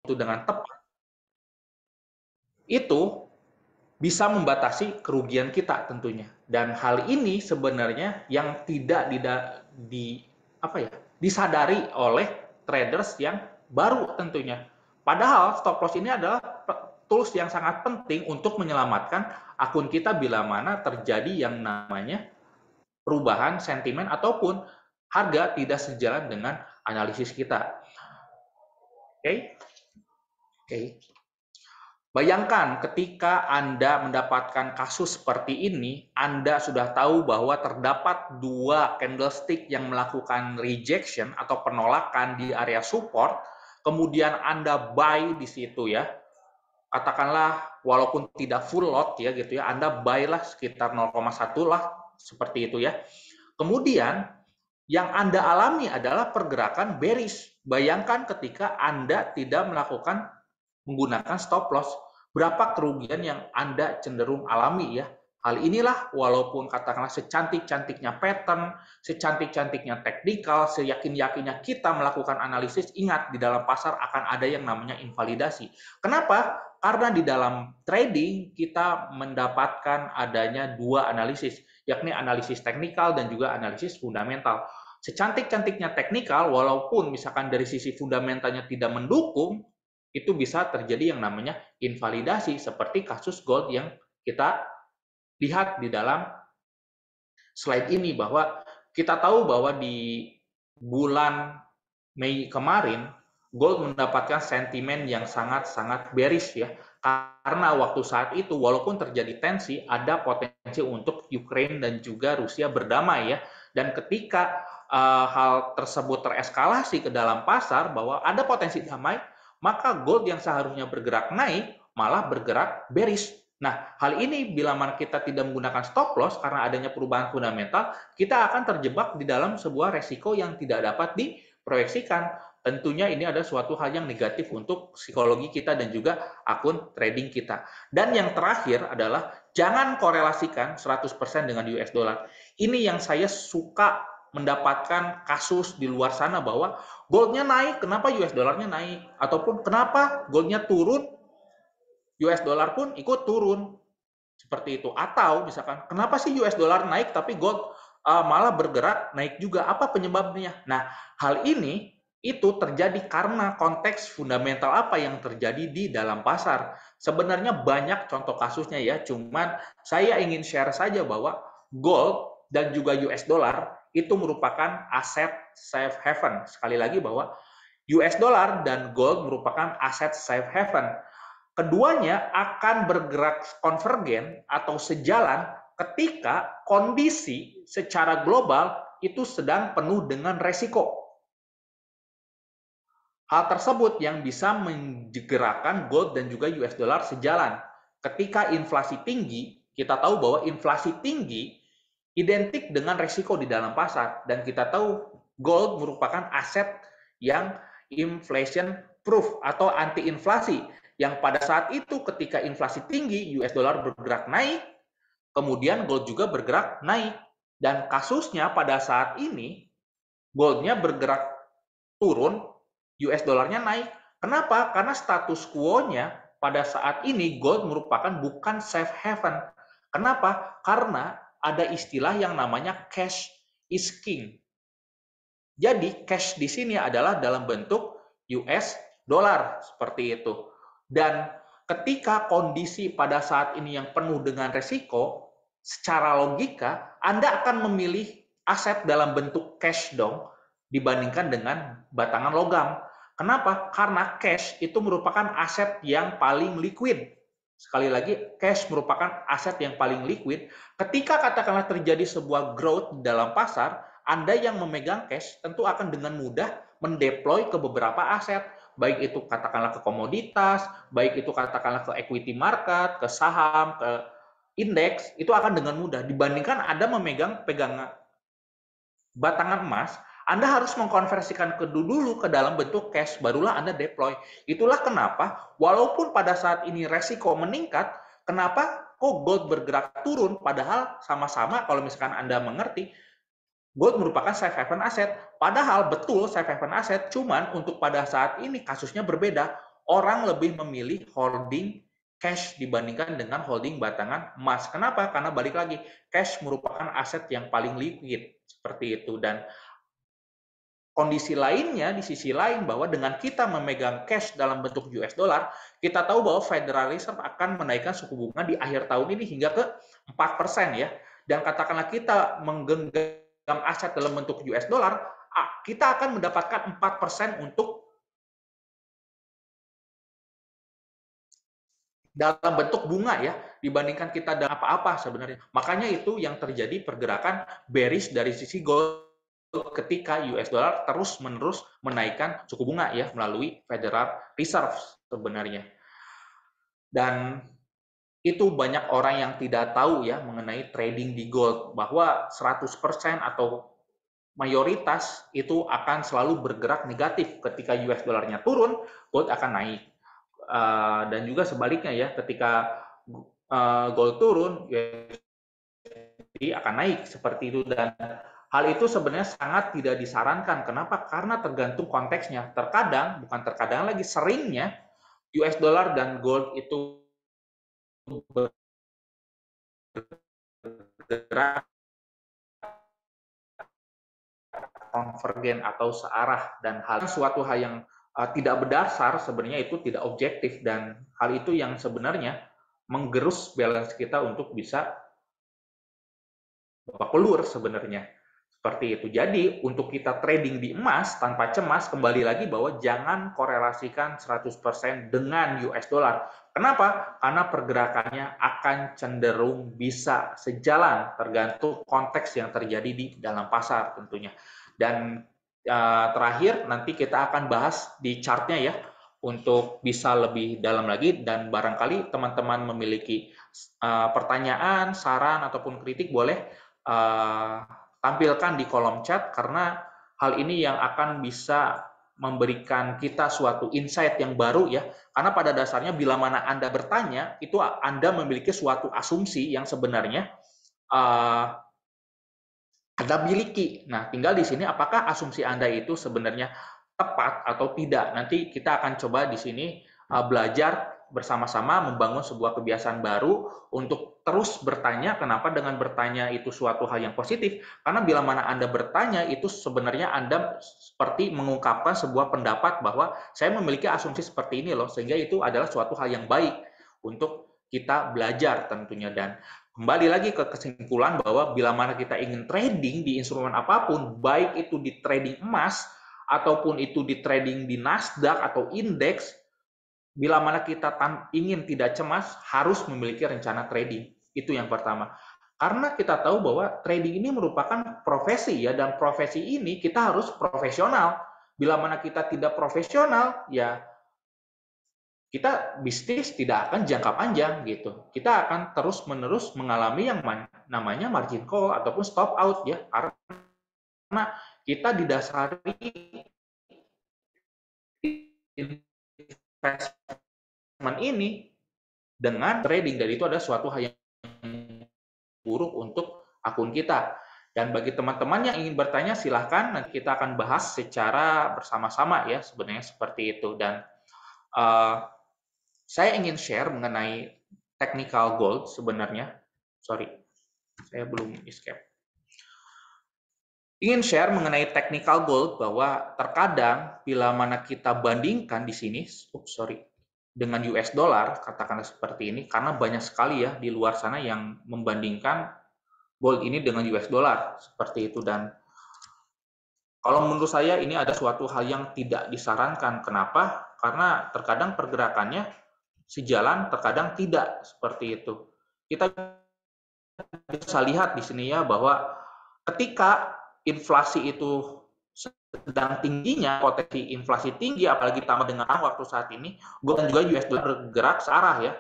itu dengan tepat, itu bisa membatasi kerugian kita tentunya. Dan hal ini sebenarnya yang tidak disadari oleh traders yang baru tentunya. Padahal stop loss ini adalah tools yang sangat penting untuk menyelamatkan akun kita bila mana terjadi yang namanya perubahan sentimen ataupun harga tidak sejalan dengan analisis kita. Oke? Oke. Bayangkan ketika Anda mendapatkan kasus seperti ini, Anda sudah tahu bahwa terdapat dua candlestick yang melakukan rejection atau penolakan di area support, kemudian Anda buy di situ ya. Katakanlah walaupun tidak full lot ya gitu ya, Anda buy lah sekitar 0,1 lah seperti itu ya. Kemudian yang Anda alami adalah pergerakan bearish. Bayangkan ketika Anda tidak menggunakan stop loss, berapa kerugian yang Anda cenderung alami ya. Hal inilah walaupun katakanlah secantik-cantiknya pattern, secantik-cantiknya teknikal, seyakin-yakinnya kita melakukan analisis, ingat di dalam pasar akan ada yang namanya invalidasi. Kenapa? Karena di dalam trading kita mendapatkan adanya dua analisis, yakni analisis teknikal dan juga analisis fundamental. Secantik-cantiknya teknikal, walaupun misalkan dari sisi fundamentalnya tidak mendukung, itu bisa terjadi yang namanya invalidasi, seperti kasus gold yang kita lihat di dalam slide ini, bahwa kita tahu bahwa di bulan Mei kemarin, gold mendapatkan sentimen yang sangat-sangat bearish ya, karena waktu saat itu walaupun terjadi tensi, ada potensi untuk Ukraine dan juga Rusia berdamai ya, dan ketika hal tersebut tereskalasi ke dalam pasar bahwa ada potensi damai, maka gold yang seharusnya bergerak naik malah bergerak bearish. Nah, hal ini bila mana kita tidak menggunakan stop loss karena adanya perubahan fundamental, kita akan terjebak di dalam sebuah resiko yang tidak dapat diproyeksikan. Tentunya ini adalah suatu hal yang negatif untuk psikologi kita dan juga akun trading kita. Dan yang terakhir adalah jangan korelasikan 100% dengan US dollar. Ini yang saya suka mendapatkan kasus di luar sana bahwa goldnya naik, kenapa US dollarnya naik? Ataupun kenapa goldnya turun, US dollar pun ikut turun. Seperti itu. Atau misalkan, kenapa sih US dollar naik tapi gold malah bergerak naik juga? Apa penyebabnya? Nah, hal ini itu terjadi karena konteks fundamental apa yang terjadi di dalam pasar. Sebenarnya banyak contoh kasusnya ya, cuman saya ingin share saja bahwa gold dan juga US dollar itu merupakan aset safe haven. Sekali lagi bahwa US dollar dan gold merupakan aset safe haven. Keduanya akan bergerak konvergen atau sejalan ketika kondisi secara global itu sedang penuh dengan resiko. Hal tersebut yang bisa menggerakkan gold dan juga US dollar sejalan. Ketika inflasi tinggi, kita tahu bahwa inflasi tinggi identik dengan resiko di dalam pasar, dan kita tahu gold merupakan aset yang inflation proof atau anti inflasi, yang pada saat itu ketika inflasi tinggi US dollar bergerak naik, kemudian gold juga bergerak naik. Dan kasusnya pada saat ini goldnya bergerak turun, US dollarnya naik. Kenapa? Karena status quo-nya pada saat ini gold merupakan bukan safe haven. Kenapa? Karena ada istilah yang namanya cash is king. Jadi cash di sini adalah dalam bentuk US dollar seperti itu. Dan ketika kondisi pada saat ini yang penuh dengan resiko, secara logika Anda akan memilih aset dalam bentuk cash dong dibandingkan dengan batangan logam. Kenapa? Karena cash itu merupakan aset yang paling liquid. Sekali lagi, cash merupakan aset yang paling liquid. Ketika katakanlah terjadi sebuah growth dalam pasar, Anda yang memegang cash tentu akan dengan mudah mendeploy ke beberapa aset, baik itu katakanlah ke komoditas, baik itu katakanlah ke equity market, ke saham, ke indeks, itu akan dengan mudah dibandingkan Anda memegang pegangan batangan emas. Anda harus mengkonversikan dulu ke dalam bentuk cash, barulah Anda deploy. Itulah kenapa walaupun pada saat ini resiko meningkat, kenapa kok gold bergerak turun, padahal sama-sama kalau misalkan Anda mengerti, gold merupakan safe haven asset. Padahal betul safe haven asset, cuman untuk pada saat ini kasusnya berbeda. orang lebih memilih holding cash dibandingkan dengan holding batangan emas. Kenapa? Karena balik lagi, cash merupakan aset yang paling liquid seperti itu. Dan kondisi lainnya di sisi lain bahwa dengan kita memegang cash dalam bentuk US dollar, kita tahu bahwa Federal Reserve akan menaikkan suku bunga di akhir tahun ini hingga ke 4% ya. Dan katakanlah kita menggenggam aset dalam bentuk US dollar, kita akan mendapatkan 4% untuk dalam bentuk bunga ya, dibandingkan kita dalam apa-apa sebenarnya. Makanya itu yang terjadi pergerakan bearish dari sisi gold ketika US dollar terus-menerus menaikkan suku bunga ya melalui Federal Reserve sebenarnya. Dan itu banyak orang yang tidak tahu ya mengenai trading di gold, bahwa 100% atau mayoritas itu akan selalu bergerak negatif. Ketika US dollarnya turun, gold akan naik. Dan juga sebaliknya ya, ketika gold turun, USD akan naik seperti itu. Dan hal itu sebenarnya sangat tidak disarankan. Kenapa? Karena tergantung konteksnya. Terkadang, bukan terkadang lagi, seringnya US dollar dan gold itu bergerak konvergen atau searah, dan suatu hal yang tidak berdasar sebenarnya itu tidak objektif, dan hal itu yang sebenarnya menggerus balance kita untuk bisa babak belur sebenarnya. Seperti itu. Jadi untuk kita trading di emas tanpa cemas, kembali lagi bahwa jangan korelasikan 100% dengan US dollar. Kenapa? Karena pergerakannya akan cenderung bisa sejalan tergantung konteks yang terjadi di dalam pasar tentunya. Dan terakhir nanti kita akan bahas di chartnya ya, untuk bisa lebih dalam lagi, dan barangkali teman-teman memiliki pertanyaan, saran ataupun kritik boleh tampilkan di kolom chat, karena hal ini yang akan bisa memberikan kita suatu insight yang baru ya. Karena pada dasarnya bila mana Anda bertanya, itu Anda memiliki suatu asumsi yang sebenarnya Anda miliki. Nah, tinggal di sini apakah asumsi Anda itu sebenarnya tepat atau tidak. Nanti kita akan coba di sini belajar bersama-sama membangun sebuah kebiasaan baru untuk terus bertanya. Kenapa dengan bertanya itu suatu hal yang positif? Karena bila mana Anda bertanya, itu sebenarnya Anda seperti mengungkapkan sebuah pendapat bahwa saya memiliki asumsi seperti ini loh, sehingga itu adalah suatu hal yang baik untuk kita belajar tentunya. Dan kembali lagi ke kesimpulan bahwa bila mana kita ingin trading di instrumen apapun, baik itu di trading emas ataupun itu di trading di Nasdaq atau indeks, bila mana kita ingin tidak cemas, harus memiliki rencana trading. Itu yang pertama. Karena kita tahu bahwa trading ini merupakan profesi ya, dan profesi ini kita harus profesional. Bila mana kita tidak profesional, ya kita bisnis tidak akan jangka panjang gitu. Kita akan terus-menerus mengalami yang namanya margin call ataupun stop out ya, karena kita didasari investment ini dengan trading, dan itu adalah suatu hal yang buruk untuk akun kita. Dan bagi teman-teman yang ingin bertanya, silahkan, nanti kita akan bahas secara bersama-sama ya, sebenarnya seperti itu. Dan saya ingin share mengenai technical gold sebenarnya. Sorry, saya belum escape. Ingin share mengenai technical gold bahwa terkadang bila mana kita bandingkan di sini, dengan US dollar, katakanlah seperti ini, karena banyak sekali ya di luar sana yang membandingkan gold ini dengan US dollar seperti itu. Dan kalau menurut saya ini ada suatu hal yang tidak disarankan. Kenapa? Karena terkadang pergerakannya sejalan, terkadang tidak seperti itu. Kita bisa lihat di sini ya bahwa ketika inflasi itu sedang tingginya, potensi inflasi tinggi, apalagi ditambah dengan waktu saat ini, gold dan juga US dollar bergerak searah ya.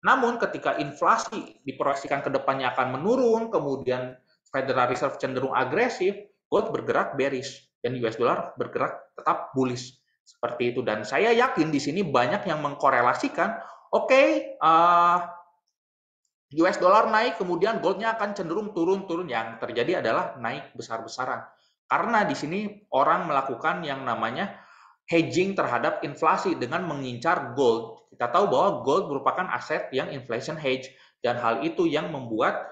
Namun ketika inflasi diproyeksikan ke depannya akan menurun, kemudian Federal Reserve cenderung agresif, gold bergerak bearish dan US dollar bergerak tetap bullish seperti itu. Dan saya yakin di sini banyak yang mengkorelasikan, US dollar naik, kemudian goldnya akan cenderung turun-turun. Yang terjadi adalah naik besar-besaran. Karena di sini orang melakukan yang namanya hedging terhadap inflasi dengan mengincar gold. Kita tahu bahwa gold merupakan aset yang inflation hedge, dan hal itu yang membuat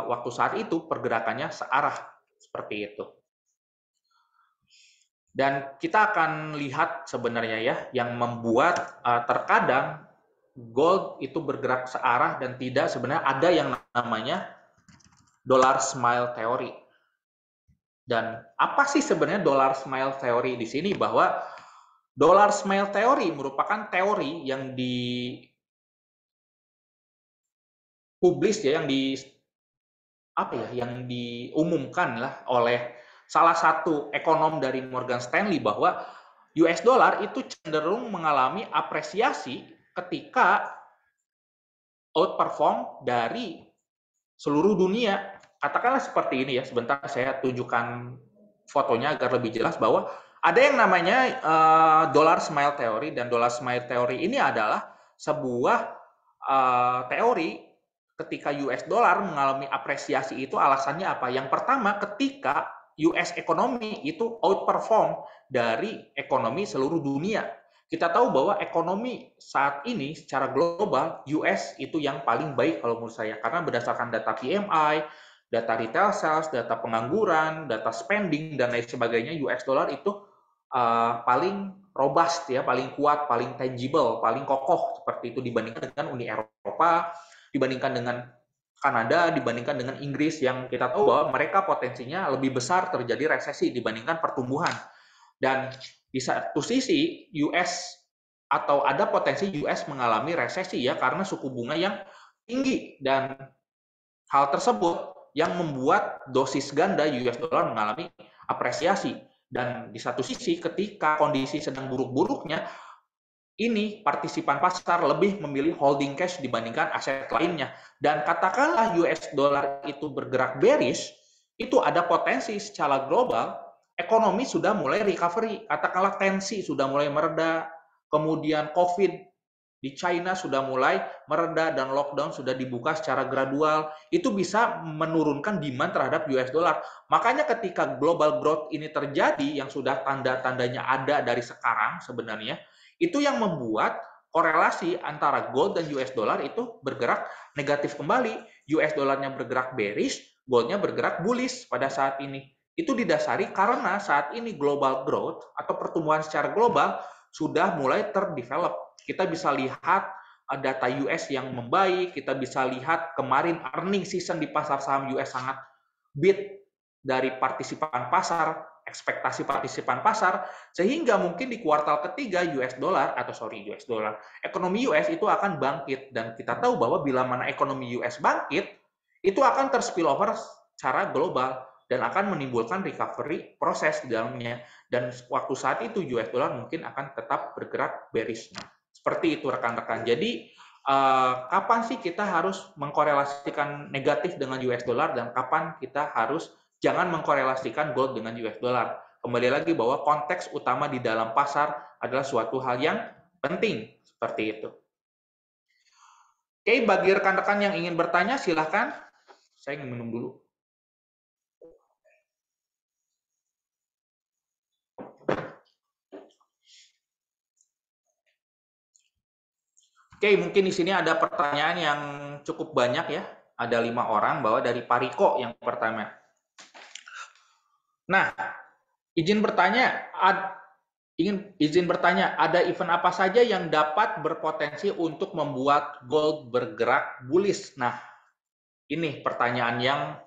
waktu saat itu pergerakannya searah seperti itu. Dan kita akan lihat sebenarnya ya, yang membuat terkadang gold itu bergerak searah dan tidak, sebenarnya ada yang namanya dollar smile theory. Dan apa sih sebenarnya dollar smile theory di sini? Bahwa dollar smile theory merupakan teori yang dipublis ya, yang diumumkan lah oleh salah satu ekonom dari Morgan Stanley, bahwa US dollar itu cenderung mengalami apresiasi ketika outperform dari seluruh dunia. Katakanlah seperti ini ya, sebentar saya tunjukkan fotonya agar lebih jelas, bahwa ada yang namanya dollar smile theory, dan dollar smile theory ini adalah sebuah teori ketika US dollar mengalami apresiasi itu alasannya apa? Yang pertama, ketika US ekonomi itu outperform dari ekonomi seluruh dunia. Kita tahu bahwa ekonomi saat ini secara global US itu yang paling baik kalau menurut saya, karena berdasarkan data PMI, data retail sales, data pengangguran, data spending, dan lain sebagainya, US dollar itu paling robust ya, paling kuat, paling tangible, paling kokoh seperti itu dibandingkan dengan Uni Eropa, dibandingkan dengan Kanada, dibandingkan dengan Inggris, yang kita tahu bahwa mereka potensinya lebih besar terjadi resesi dibandingkan pertumbuhan. Dan di satu sisi US, atau ada potensi US mengalami resesi ya, karena suku bunga yang tinggi, dan hal tersebut yang membuat dosis ganda US dollar mengalami apresiasi. Dan di satu sisi ketika kondisi sedang buruk-buruknya, ini partisipan pasar lebih memilih holding cash dibandingkan aset lainnya. Dan katakanlah US dollar itu bergerak bearish, itu ada potensi secara global ekonomi sudah mulai recovery. Katakanlah tensi sudah mulai mereda, kemudian COVID di China sudah mulai mereda, dan lockdown sudah dibuka secara gradual, itu bisa menurunkan demand terhadap US dollar. Makanya ketika global growth ini terjadi, yang sudah tanda-tandanya ada dari sekarang sebenarnya, itu yang membuat korelasi antara gold dan US dollar itu bergerak negatif kembali. US dollarnya bergerak bearish, goldnya bergerak bullish pada saat ini. Itu didasari karena saat ini global growth atau pertumbuhan secara global sudah mulai terdevelop. Kita bisa lihat data US yang membaik, kita bisa lihat kemarin earning season di pasar saham US sangat beat dari partisipan pasar, ekspektasi partisipan pasar, sehingga mungkin di kuartal ketiga ekonomi US itu akan bangkit. Dan kita tahu bahwa bila mana ekonomi US bangkit, itu akan terspillover secara global dan akan menimbulkan recovery proses di dalamnya. Dan waktu saat itu US dollar mungkin akan tetap bergerak bearish. Seperti itu rekan-rekan. Jadi kapan sih kita harus mengkorelasikan negatif dengan US dollar, dan kapan kita harus jangan mengkorelasikan gold dengan US dollar. Kembali lagi bahwa konteks utama di dalam pasar adalah suatu hal yang penting seperti itu. Oke, bagi rekan-rekan yang ingin bertanya silahkan. Saya ingin minum dulu. Oke, mungkin di sini ada pertanyaan yang cukup banyak ya. Ada 5 orang, bahwa dari Pariko yang pertama. Nah, izin bertanya, ada event apa saja yang dapat berpotensi untuk membuat gold bergerak bullish? Nah, ini pertanyaan yang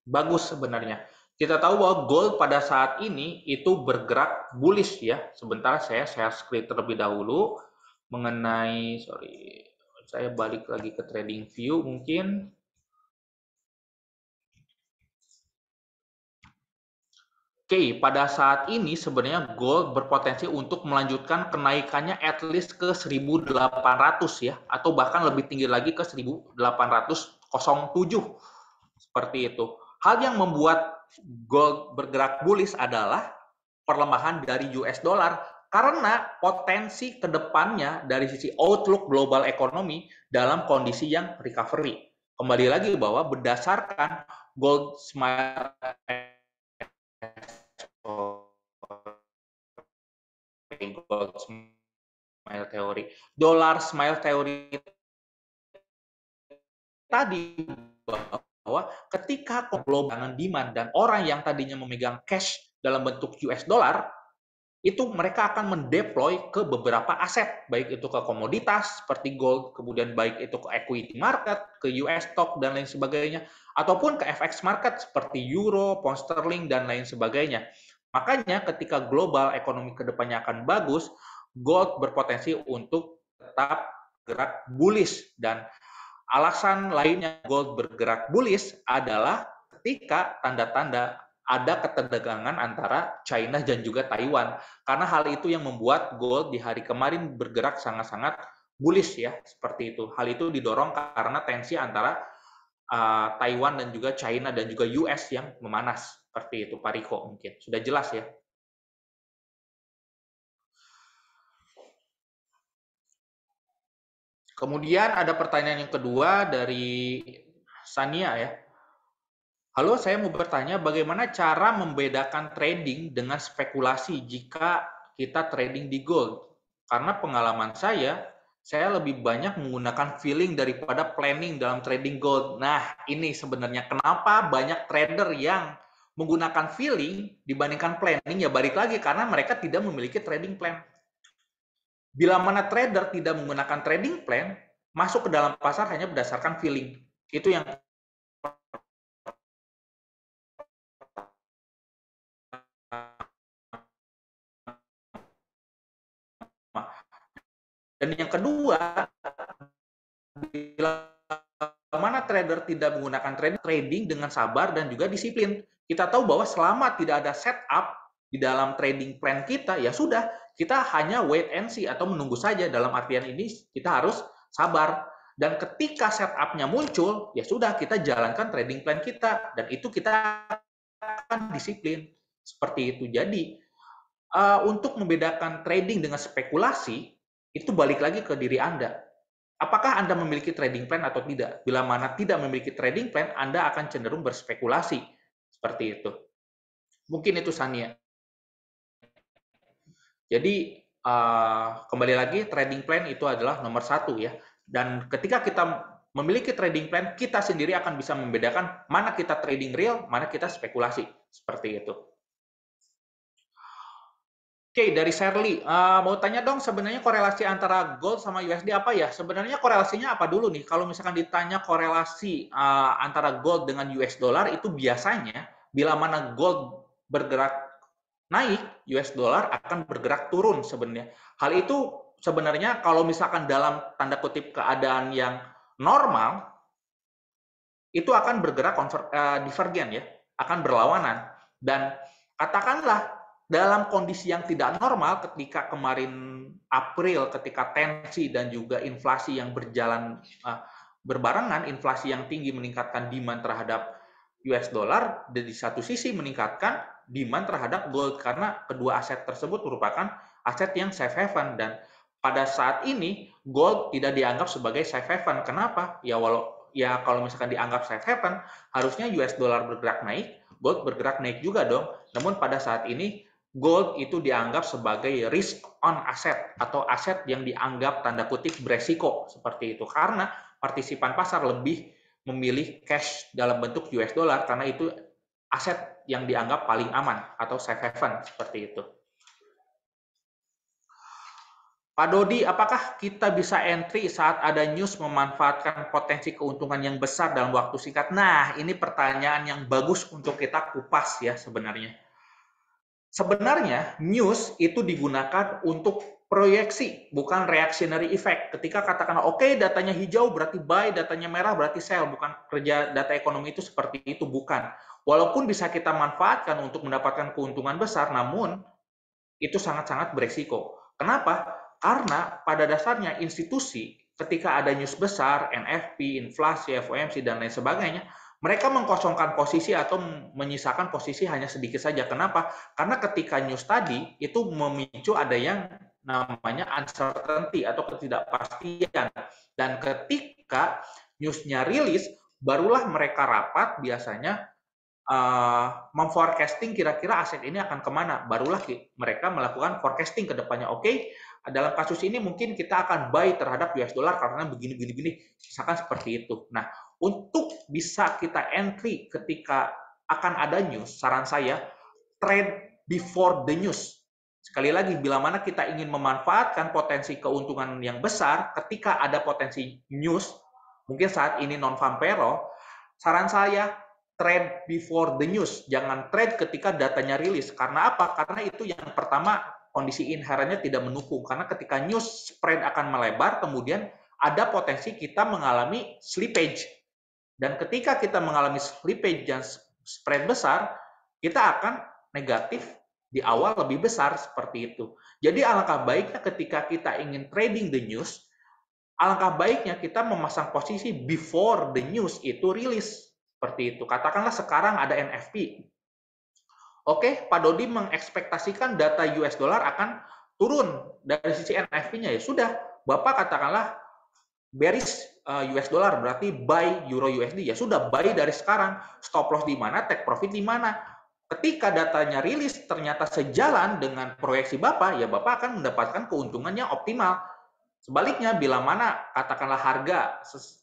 bagus sebenarnya. Kita tahu bahwa gold pada saat ini itu bergerak bullish ya. Sebentar saya share screen terlebih dahulu mengenai, saya balik lagi ke trading view mungkin. Oke, pada saat ini sebenarnya gold berpotensi untuk melanjutkan kenaikannya at least ke 1800 ya, atau bahkan lebih tinggi lagi ke 1807. Seperti itu. Hal yang membuat gold bergerak bullish adalah perlemahan dari US dollar, karena potensi kedepannya dari sisi outlook global ekonomi dalam kondisi yang recovery. Kembali lagi bahwa berdasarkan gold smile Gold Smile Theory. Dollar Smile Theory tadi bahwa ketika global demand dan orang yang tadinya memegang cash dalam bentuk US dollar, itu mereka akan mendeploy ke beberapa aset, baik itu ke komoditas seperti gold, kemudian baik itu ke equity market, ke US stock dan lain sebagainya, ataupun ke FX market seperti euro, pound sterling dan lain sebagainya. Makanya ketika global ekonomi kedepannya akan bagus, gold berpotensi untuk tetap gerak bullish. Dan alasan lainnya gold bergerak bullish adalah ketika tanda-tanda ada ketegangan antara China dan juga Taiwan. Karena hal itu yang membuat gold di hari kemarin bergerak sangat-sangat bullish ya, seperti itu. Hal itu didorong karena tensi antara Taiwan dan juga China dan juga US yang memanas. Seperti itu, Pak Riko mungkin. Sudah jelas ya? Kemudian ada pertanyaan yang kedua dari Sania ya. Halo, saya mau bertanya bagaimana cara membedakan trading dengan spekulasi jika kita trading di gold? Karena pengalaman saya lebih banyak menggunakan feeling daripada planning dalam trading gold. Nah, ini sebenarnya kenapa banyak trader yang menggunakan feeling dibandingkan planning, ya balik lagi karena mereka tidak memiliki trading plan. Bila mana trader tidak menggunakan trading plan, masuk ke dalam pasar hanya berdasarkan feeling. Itu yang dan yang kedua, bila mana trader tidak menggunakan trading dengan sabar dan juga disiplin. Kita tahu bahwa selama tidak ada setup di dalam trading plan kita, ya sudah, kita hanya wait and see atau menunggu saja. Dalam artian ini kita harus sabar. Dan ketika setupnya muncul, ya sudah, kita jalankan trading plan kita. Dan itu kita akan disiplin. Seperti itu. Jadi, untuk membedakan trading dengan spekulasi, itu balik lagi ke diri Anda. Apakah Anda memiliki trading plan atau tidak? Bila mana tidak memiliki trading plan, Anda akan cenderung berspekulasi. Seperti itu. Mungkin itu Sania. Jadi, kembali lagi, trading plan itu adalah nomor satu ya. Dan ketika kita memiliki trading plan, kita sendiri akan bisa membedakan mana kita trading real, mana kita spekulasi. Seperti itu. Oke, dari Sherly, mau tanya dong sebenarnya korelasi antara gold sama USD apa ya? Sebenarnya korelasinya apa dulu nih? Kalau misalkan ditanya korelasi antara gold dengan US dollar itu biasanya bila mana gold bergerak naik, US dollar akan bergerak turun sebenarnya. Hal itu sebenarnya kalau misalkan dalam tanda kutip keadaan yang normal, itu akan bergerak divergen ya, akan berlawanan. Dan katakanlah dalam kondisi yang tidak normal ketika kemarin April ketika tensi dan juga inflasi yang berjalan berbarengan, inflasi yang tinggi meningkatkan demand terhadap US dollar, dan di satu sisi meningkatkan demand terhadap gold karena kedua aset tersebut merupakan aset yang safe haven. Dan pada saat ini gold tidak dianggap sebagai safe haven. Kenapa? Ya kalau misalkan dianggap safe haven, harusnya US dollar bergerak naik, gold bergerak naik juga dong. Namun pada saat ini gold itu dianggap sebagai risk on asset atau aset yang dianggap tanda kutip beresiko seperti itu karena partisipan pasar lebih memilih cash dalam bentuk US dollar karena itu aset yang dianggap paling aman atau safe haven seperti itu. Pak Dodi, apakah kita bisa entry saat ada news memanfaatkan potensi keuntungan yang besar dalam waktu singkat? Nah, ini pertanyaan yang bagus untuk kita kupas ya sebenarnya. Sebenarnya news itu digunakan untuk proyeksi, bukan reactionary effect. Ketika katakan oke, datanya hijau berarti buy, datanya merah berarti sell, bukan kerja data ekonomi itu seperti itu, bukan. Walaupun bisa kita manfaatkan untuk mendapatkan keuntungan besar, namun itu sangat-sangat beresiko. Kenapa? Karena pada dasarnya institusi ketika ada news besar, NFP, inflasi, FOMC, dan lain sebagainya, mereka mengkosongkan posisi atau menyisakan posisi hanya sedikit saja. Kenapa? Karena ketika news tadi itu memicu ada yang namanya uncertainty atau ketidakpastian. Dan ketika newsnya rilis, barulah mereka rapat biasanya memforecasting kira-kira aset ini akan kemana. Barulah mereka melakukan forecasting ke depannya. Oke, dalam kasus ini mungkin kita akan buy terhadap US dollar karena begini, misalkan seperti itu. Nah, untuk bisa kita entry ketika akan ada news, saran saya, trade before the news. Sekali lagi, bila mana kita ingin memanfaatkan potensi keuntungan yang besar ketika ada potensi news, mungkin saat ini non-farm payroll, saran saya, trade before the news. Jangan trade ketika datanya rilis. Karena apa? Karena itu yang pertama, kondisi inherennya tidak mendukung. Karena ketika news spread akan melebar, kemudian ada potensi kita mengalami slippage. Dan ketika kita mengalami slippage dan spread besar, kita akan negatif di awal lebih besar seperti itu. Jadi alangkah baiknya ketika kita ingin trading the news, alangkah baiknya kita memasang posisi before the news itu rilis. Seperti itu. Katakanlah sekarang ada NFP. Oke, Pak Dodi mengekspektasikan data US dollar akan turun dari sisi NFP-nya. Ya sudah, Bapak katakanlah bearish US dollar, berarti buy Euro USD. Ya sudah, buy dari sekarang. Stop loss di mana, take profit di mana. Ketika datanya rilis ternyata sejalan dengan proyeksi Bapak, ya Bapak akan mendapatkan keuntungan yang optimal. Sebaliknya, bila mana katakanlah harga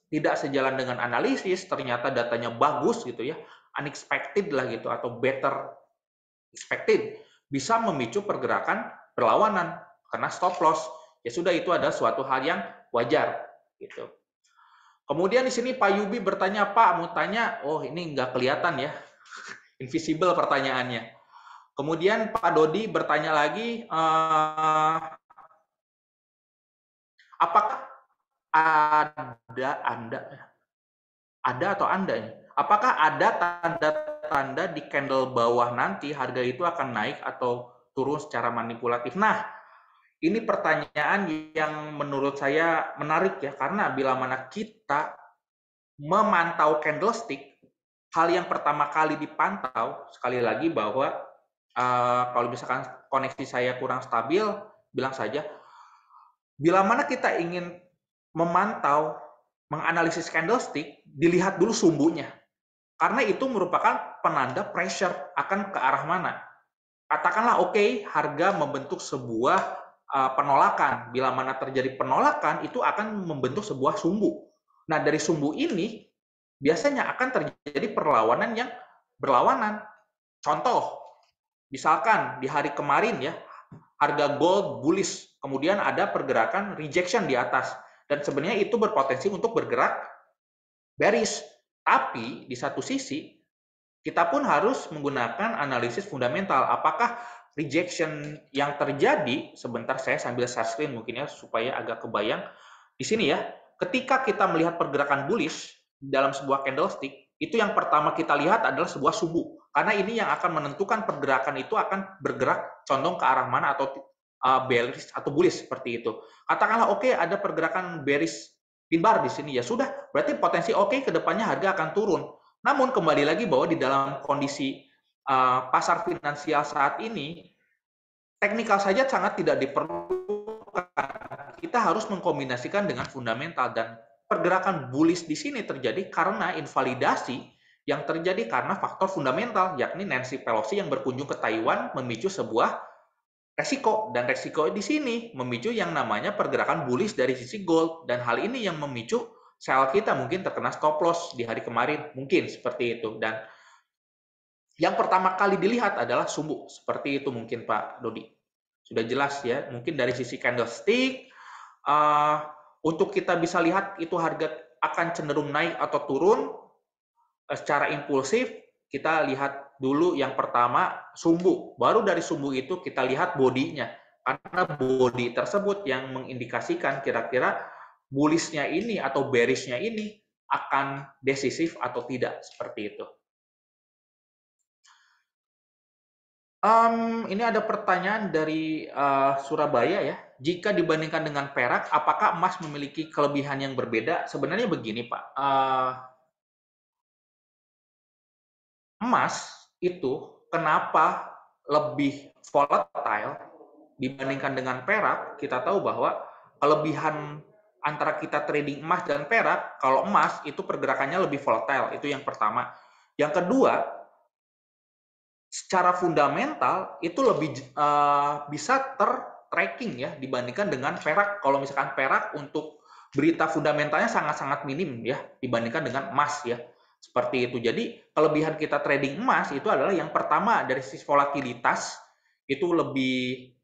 tidak sejalan dengan analisis, ternyata datanya bagus gitu ya, unexpected lah gitu, atau better expected, bisa memicu pergerakan perlawanan karena stop loss. Ya sudah, itu ada suatu hal yang wajar gitu. Kemudian di sini Pak Yubi bertanya, Pak mau tanya, oh ini nggak kelihatan ya, invisible pertanyaannya. Kemudian Pak Dodi bertanya lagi, apakah ada atau Anda ini? Apakah ada tanda-tanda di candle bawah nanti harga itu akan naik atau turun secara manipulatif? Nah, ini pertanyaan yang menurut saya menarik ya, karena bila mana kita memantau candlestick, hal yang pertama kali dipantau, sekali lagi bahwa kalau misalkan koneksi saya kurang stabil, bilang saja, bila mana kita ingin memantau, menganalisis candlestick, dilihat dulu sumbunya. Karena itu merupakan penanda pressure akan ke arah mana. Katakanlah oke, harga membentuk sebuah penolakan. Bila mana terjadi penolakan, itu akan membentuk sebuah sumbu. Nah, dari sumbu ini, biasanya akan terjadi perlawanan yang berlawanan. Contoh, misalkan di hari kemarin ya, harga gold bullish, kemudian ada pergerakan rejection di atas. Dan sebenarnya itu berpotensi untuk bergerak bearish. Tapi di satu sisi, kita pun harus menggunakan analisis fundamental. Apakah rejection yang terjadi, sebentar saya sambil share screen mungkin ya, supaya agak kebayang. Di sini ya, ketika kita melihat pergerakan bullish dalam sebuah candlestick, itu yang pertama kita lihat adalah sebuah subuh. Karena ini yang akan menentukan pergerakan itu akan bergerak condong ke arah mana, atau bearish atau bullish seperti itu. Katakanlah oke, ada pergerakan bearish pin bar di sini, ya sudah, berarti potensi oke ke depannya harga akan turun. Namun kembali lagi bahwa di dalam kondisi pasar finansial saat ini, teknikal saja sangat tidak diperlukan. Kita harus mengkombinasikan dengan fundamental, dan pergerakan bullish di sini terjadi karena invalidasi yang terjadi karena faktor fundamental, yakni Nancy Pelosi yang berkunjung ke Taiwan memicu sebuah resiko, dan resiko di sini memicu yang namanya pergerakan bullish dari sisi gold, dan hal ini yang memicu sell kita mungkin terkena stop loss di hari kemarin, mungkin seperti itu. Dan yang pertama kali dilihat adalah sumbu, seperti itu mungkin Pak Dodi. Sudah jelas ya, mungkin dari sisi candlestick, untuk kita bisa lihat itu harga akan cenderung naik atau turun secara impulsif, kita lihat dulu yang pertama sumbu, baru dari sumbu itu kita lihat bodinya, karena body tersebut yang mengindikasikan kira-kira bullish-nya ini atau bearish-nya ini akan decisif atau tidak, seperti itu. Ini ada pertanyaan dari Surabaya ya. Jika dibandingkan dengan perak, apakah emas memiliki kelebihan yang berbeda? Sebenarnya begini Pak, emas itu kenapa lebih volatile dibandingkan dengan perak? Kita tahu bahwa kelebihan antara kita trading emas dan perak, kalau emas itu pergerakannya lebih volatile, itu yang pertama. Yang kedua, secara fundamental itu lebih bisa ter-tracking ya dibandingkan dengan perak. Kalau misalkan perak untuk berita fundamentalnya sangat-sangat minim ya dibandingkan dengan emas ya. Seperti itu. Jadi kelebihan kita trading emas itu adalah yang pertama dari sisi volatilitas itu lebih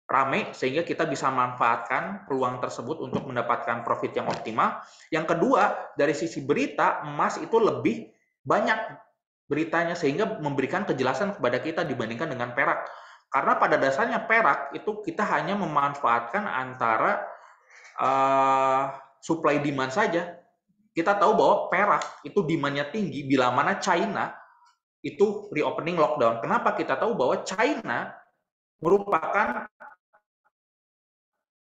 rame sehingga kita bisa manfaatkan peluang tersebut untuk mendapatkan profit yang optimal. Yang kedua, dari sisi berita, emas itu lebih banyak beritanya sehingga memberikan kejelasan kepada kita dibandingkan dengan perak. Karena pada dasarnya perak itu kita hanya memanfaatkan antara supply demand saja. Kita tahu bahwa perak itu demand-nya tinggi bila mana China itu reopening lockdown. Kenapa kita tahu bahwa China merupakan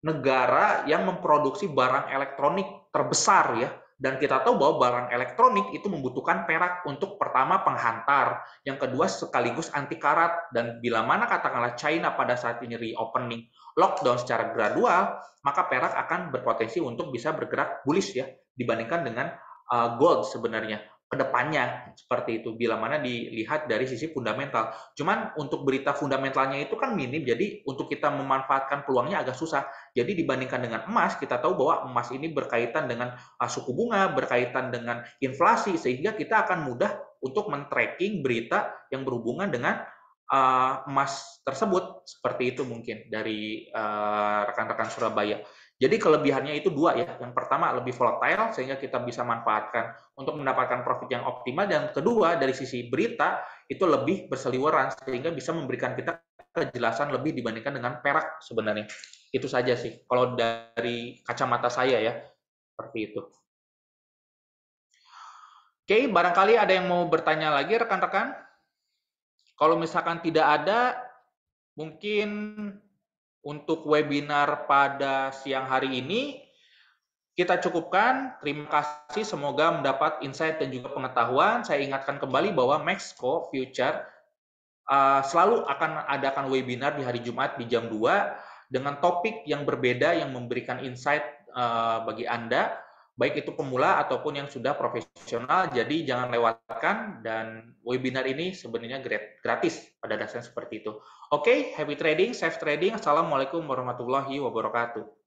negara yang memproduksi barang elektronik terbesar ya. Dan kita tahu bahwa barang elektronik itu membutuhkan perak untuk pertama penghantar, yang kedua sekaligus anti karat. Dan bila mana katakanlah China pada saat ini reopening lockdown secara gradual, maka perak akan berpotensi untuk bisa bergerak bullish ya dibandingkan dengan gold sebenarnya kedepannya seperti itu bila mana dilihat dari sisi fundamental. Cuman untuk berita fundamentalnya itu kan minim, jadi untuk kita memanfaatkan peluangnya agak susah. Jadi dibandingkan dengan emas, kita tahu bahwa emas ini berkaitan dengan suku bunga, berkaitan dengan inflasi, sehingga kita akan mudah untuk men-tracking berita yang berhubungan dengan emas tersebut. Seperti itu mungkin dari rekan-rekan Surabaya. Jadi kelebihannya itu dua ya. Yang pertama lebih volatile sehingga kita bisa manfaatkan untuk mendapatkan profit yang optimal. Dan kedua dari sisi berita itu lebih berseliweran sehingga bisa memberikan kita kejelasan lebih dibandingkan dengan perak sebenarnya. Itu saja sih kalau dari kacamata saya ya. Seperti itu. Oke, barangkali ada yang mau bertanya lagi rekan-rekan? Kalau misalkan tidak ada, mungkin untuk webinar pada siang hari ini kita cukupkan. Terima kasih, semoga mendapat insight dan juga pengetahuan. Saya ingatkan kembali bahwa Maxco Future selalu akan adakan webinar di hari Jumat di jam 2 dengan topik yang berbeda yang memberikan insight bagi Anda, baik itu pemula ataupun yang sudah profesional. Jadi jangan lewatkan, dan webinar ini sebenarnya gratis pada dasarnya seperti itu. Oke, happy trading, safe trading. Assalamualaikum warahmatullahi wabarakatuh.